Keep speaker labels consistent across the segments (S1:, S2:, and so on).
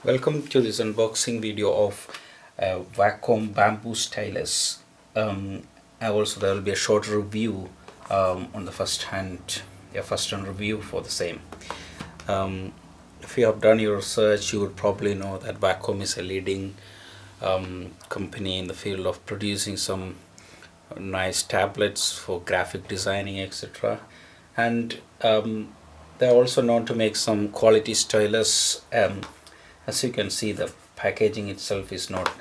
S1: Welcome to this unboxing video of Wacom bamboo stylus. Also there will be a short review on the first hand review for the same. If you have done your research, you would probably know that Wacom is a leading company in the field of producing some nice tablets for graphic designing, etc. And they're also known to make some quality stylus. As you can see, the packaging itself is not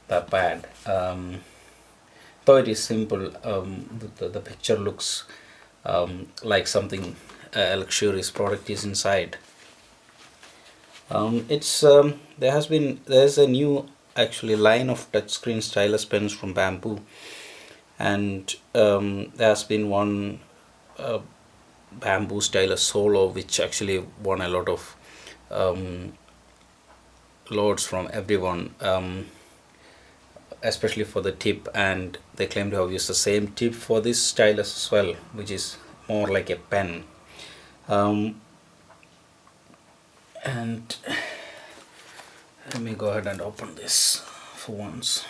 S1: that bad, though it is simple. The picture looks like something a luxurious product is inside. There's a new actually line of touchscreen stylus pens from bamboo, and there has been one bamboo stylus solo which actually won a lot of loads from everyone, especially for the tip, and they claim to have used the same tip for this stylus as well, which is more like a pen. And let me go ahead and open this for once.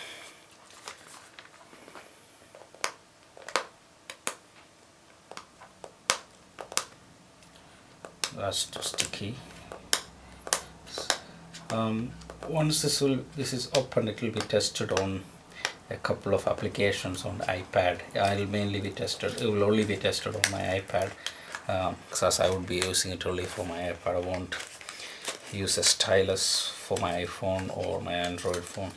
S1: That's too sticky. Once this is open, it will be tested on a couple of applications on the iPad. It will only be tested on my iPad, because I would be using it only for my iPad. I won't use a stylus for my iPhone or my Android phone.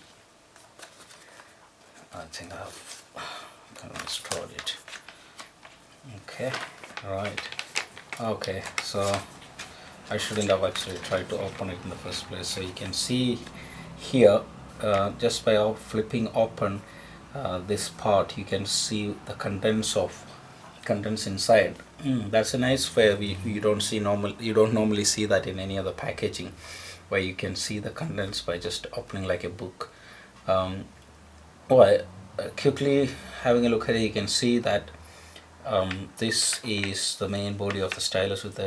S1: I think I've kind of destroyed it. Okay, right. Okay, so I shouldn't have actually tried to open it in the first place. So you can see here, just by flipping open this part, you can see the contents inside. That's a nice way. You don't normally see that in any other packaging, where you can see the contents by just opening like a book. Quickly having a look at it, you can see that this is the main body of the stylus with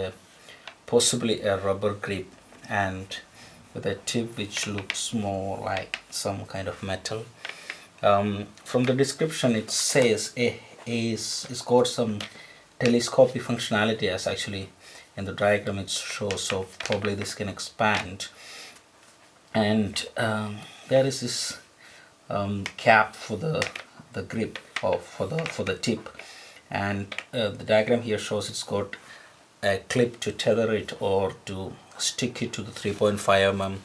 S1: possibly a rubber grip and with a tip which looks more like some kind of metal. From the description, it says it's got some telescopic functionality, as actually in the diagram it shows, so probably this can expand. And there is this cap for the grip, or for the tip, and the diagram here shows it's got a clip to tether it or to stick it to the 3.5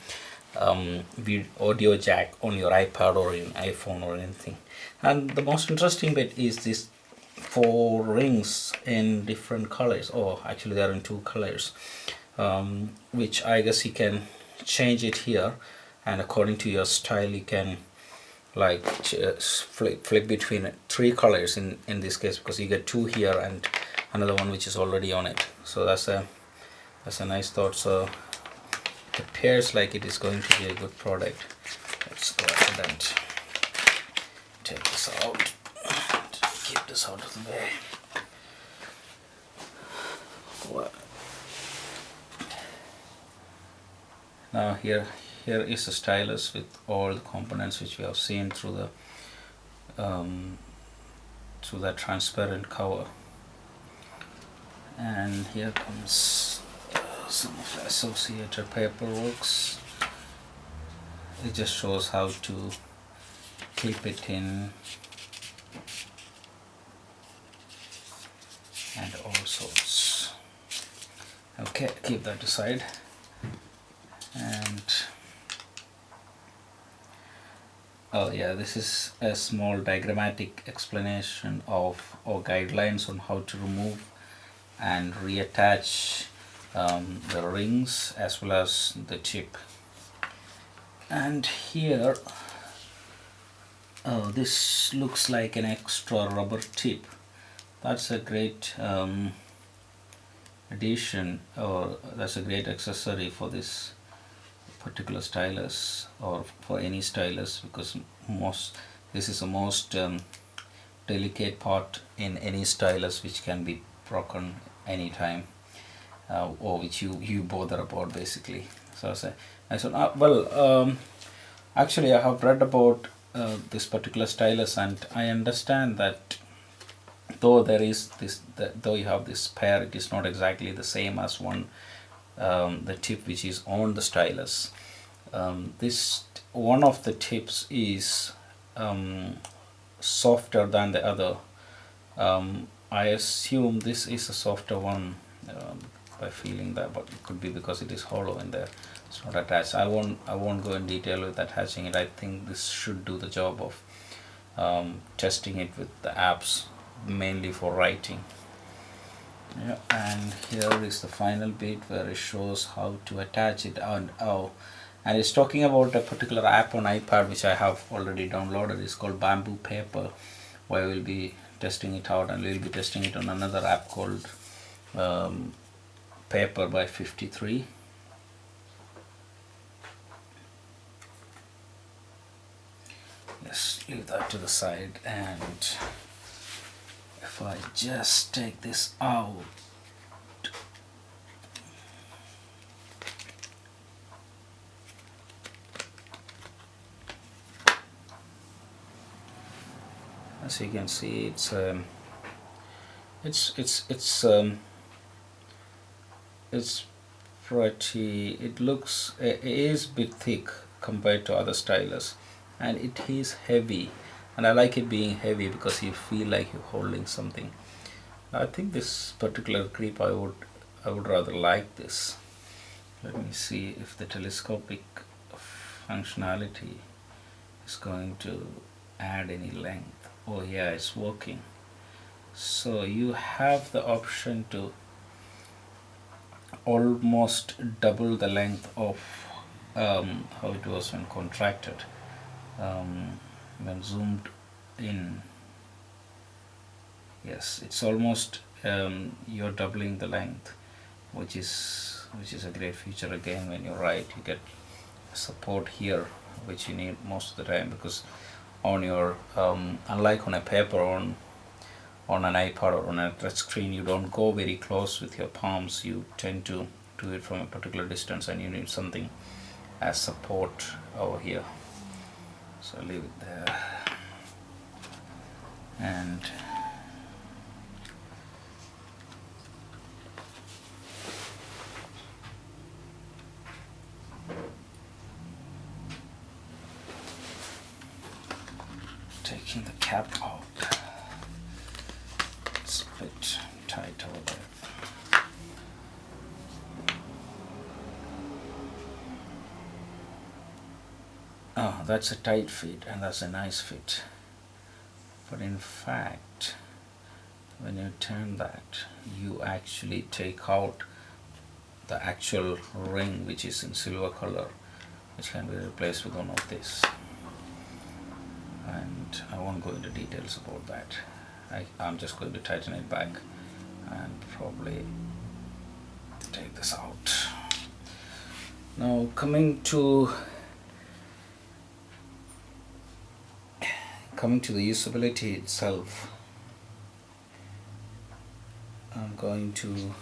S1: mm audio jack on your iPad or in iPhone or anything. And the most interesting bit is this 4 rings in different colors. Oh, actually they are in 2 colors, which I guess you can change it here, and according to your style you can like flip between 3 colors in this case, because you get 2 here and another one which is already on it. So that's a nice thought. So it appears like it is going to be a good product. Let's go ahead and take this out. Keep this out of the way. Now here is a stylus with all the components which we have seen through that transparent cover. And here comes some of the associated paperwork. It just shows how to clip it in and all sorts. Okay, keep that aside. And oh yeah, this is a small diagrammatic explanation of, or guidelines on how to remove and reattach the rings as well as the tip. And here, oh, this looks like an extra rubber tip. That's a great addition, or that's a great accessory for this particular stylus, or for any stylus, because this is the most delicate part in any stylus, which can be broken anytime, or which you bother about basically. I said, actually, I have read about this particular stylus, and I understand that though there is this, though you have this pair, it is not exactly the same as one, the tip which is on the stylus. This one of the tips is softer than the other. I assume this is a softer one by feeling that, but it could be because it is hollow in there. It's not attached. I won't go in detail with attaching it. I think this should do the job of testing it with the apps, mainly for writing. Yeah, and here is the final bit where it shows how to attach it. And it's talking about a particular app on iPad which I have already downloaded. It's called Bamboo Paper, where we'll be testing it out, and we'll be testing it on another app called Paper by 53. Let's leave that to the side, and if I just take this out, as you can see, it's pretty. It is a bit thick compared to other stylus, and it is heavy, and I like it being heavy because you feel like you're holding something. I think this particular grip, I would rather like this. Let me see if the telescopic functionality is going to add any length. Oh yeah, it's working. So you have the option to almost double the length of how it was when contracted. When zoomed in, yes, it's almost you're doubling the length, which is a great feature. Again, when you write, you get support here, which you need most of the time, because on your unlike on a paper, on an iPad or on a touch screen, you don't go very close with your palms. You tend to do it from a particular distance, and you need something as support over here. So I'll leave it there, and taking the cap out. It's a bit tight over there. Oh, that's a tight fit, and that's a nice fit. But in fact, when you turn that, you actually take out the actual ring, which is in silver color, which can be replaced with one of this. And I won't go into details about that. I'm just going to tighten it back and probably take this out. Now coming to the usability itself, I'm going to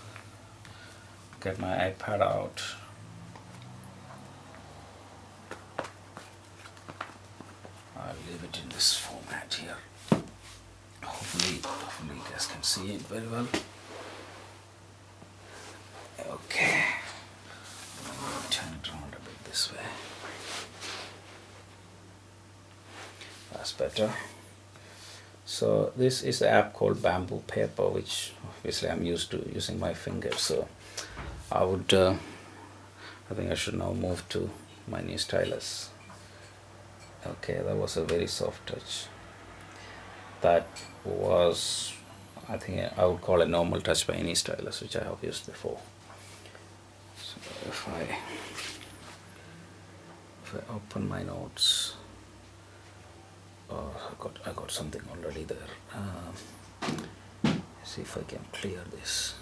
S1: get my iPad out. I'll leave it in this format here. Hopefully you guys can see it very well. Okay, turn it around a bit this way. That's better. So this is the app called Bamboo Paper, which obviously I'm used to using my fingers. So I think I should now move to my new stylus. Okay, that was a very soft touch. That was, I think I would call a normal touch by any stylus which I have used before. So if I open my notes, I got something already there. See if I can clear this.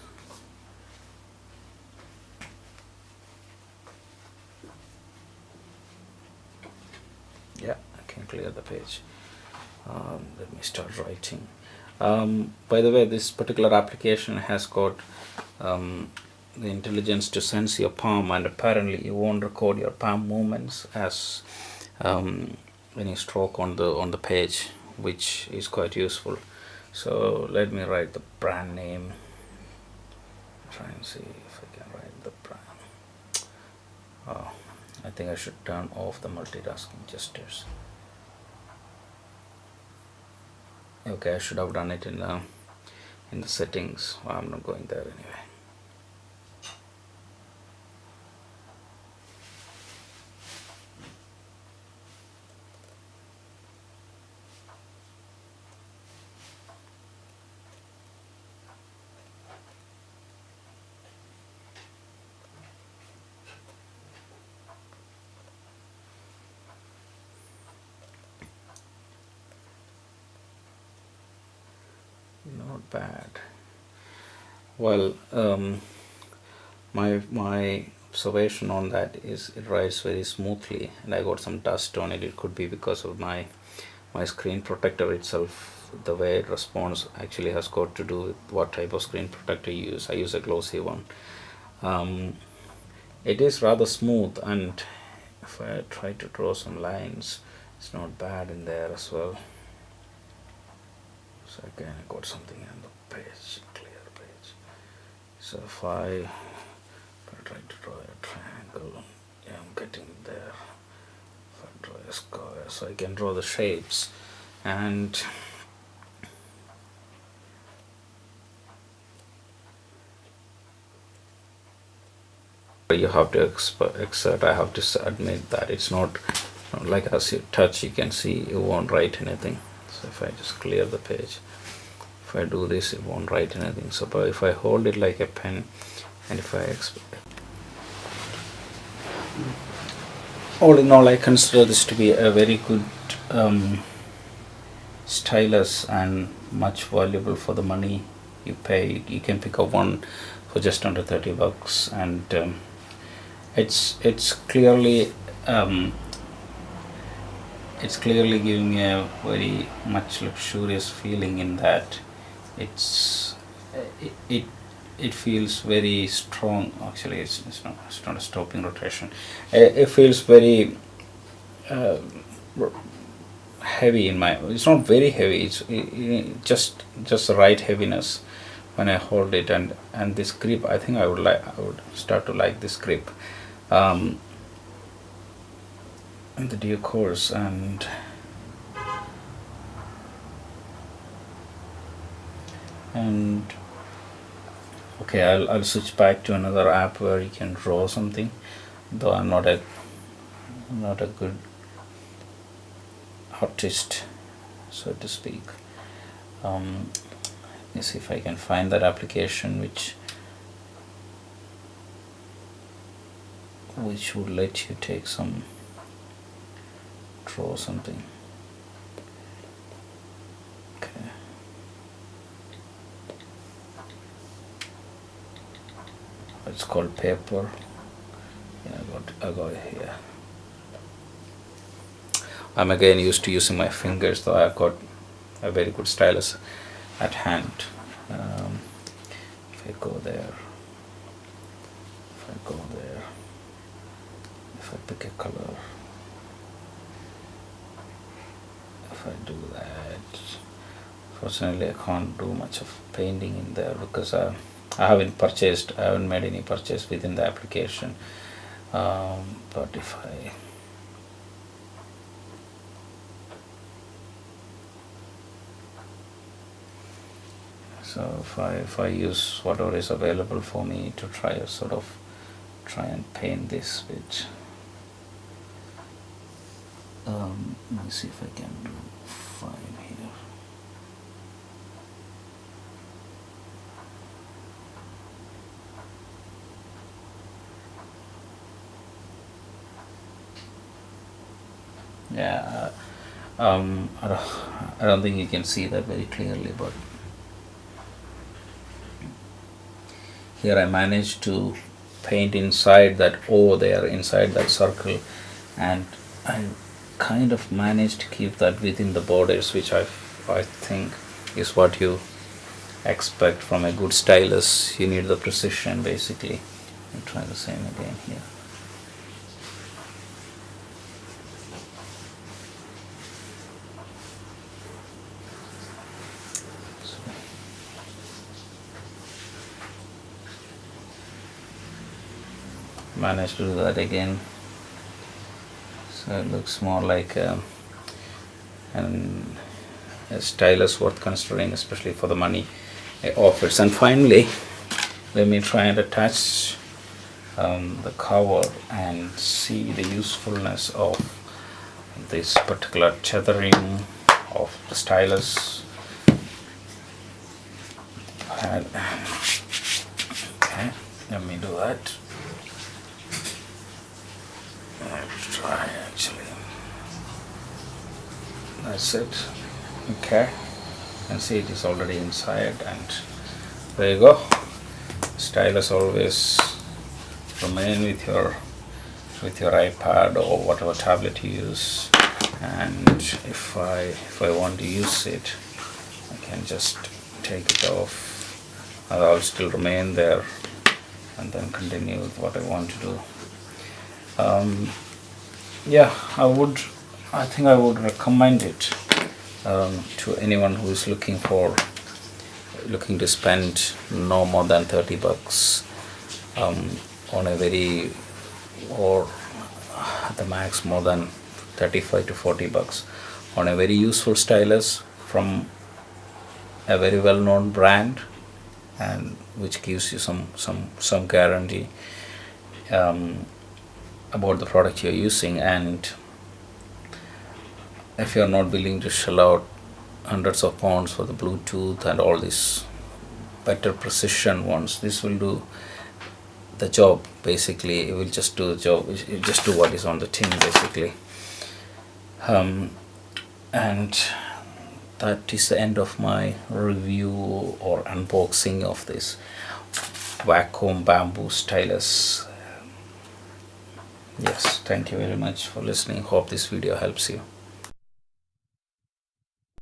S1: Yeah, I can clear the page. Let me start writing. By the way, this particular application has got the intelligence to sense your palm, and apparently you won't record your palm movements as when you stroke on the page, which is quite useful. So let me write the brand name. Try and see if I can write the brand. Oh, I think I should turn off the multitasking gestures. Okay, I should have done it in the settings. Well, I'm not going there anyway. Not bad. Well, my observation on that is it rides very smoothly, and I got some dust on it. It could be because of my screen protector itself. The way it responds actually has got to do with what type of screen protector you use. I use a glossy one. It is rather smooth, and if I try to draw some lines, it's not bad in there as well. So again, I got something on the page, clear page. So if I try to draw a triangle, yeah, I'm getting there. If I draw a square, so I can draw the shapes, and you have to exert. I have to admit that it's not like as you touch, you can see it won't write anything. So if I just clear the page, if I do this, it won't write anything. So but if I hold it like a pen, and if I all in all, I consider this to be a very good stylus, and much valuable for the money you pay. You can pick up one for just under $30, and it's clearly giving me a very much luxurious feeling in that it feels very strong. Actually, it's not a stopping rotation. It feels very heavy in my. It's not very heavy. It's just the right heaviness when I hold it, and this grip. I think I would start to like this grip. And the deer course, and okay, I'll switch back to another app where you can draw something, though I'm not a good artist, so to speak. Let me see if I can find that application which would let you take some draw something. Okay. It's called paper. Yeah, I got it here. I'm again used to using my fingers, though I've got a very good stylus at hand. If I go there, if I pick a color, if I do that, fortunately I can't do much of painting in there because I haven't made any purchase within the application. But if I use whatever is available for me to try and paint this bit. Let me see if I can do fine here. Yeah, I don't think you can see that very clearly, but here I managed to paint inside that O there, inside that circle, and I kind of managed to keep that within the borders, which I think is what you expect from a good stylus. You need the precision basically. I'll try the same again here. Managed to do that again, so it looks more like a stylus worth considering, especially for the money it offers. And finally, let me try and attach the cover and see the usefulness of this particular tethering of the stylus. And, okay, let me do that. Let's try actually. That's it. Okay, and see it is already inside, and there you go. Stylus always remain with your iPad or whatever tablet you use, and if I want to use it, I can just take it off, and I'll still remain there and then continue with what I want to do. Yeah, I think I would recommend it to anyone who is looking to spend no more than $30 on a very, or at the max more than $35 to $40 on a very useful stylus from a very well-known brand, and which gives you some guarantee about the product you're using. And if you're not willing to shell out hundreds of pounds for the Bluetooth and all these better precision ones, this will do the job. Basically, it will just do the job. It will just do what is on the tin basically. And that is the end of my review or unboxing of this Wacom bamboo stylus. Yes, thank you very much for listening. Hope this video helps you.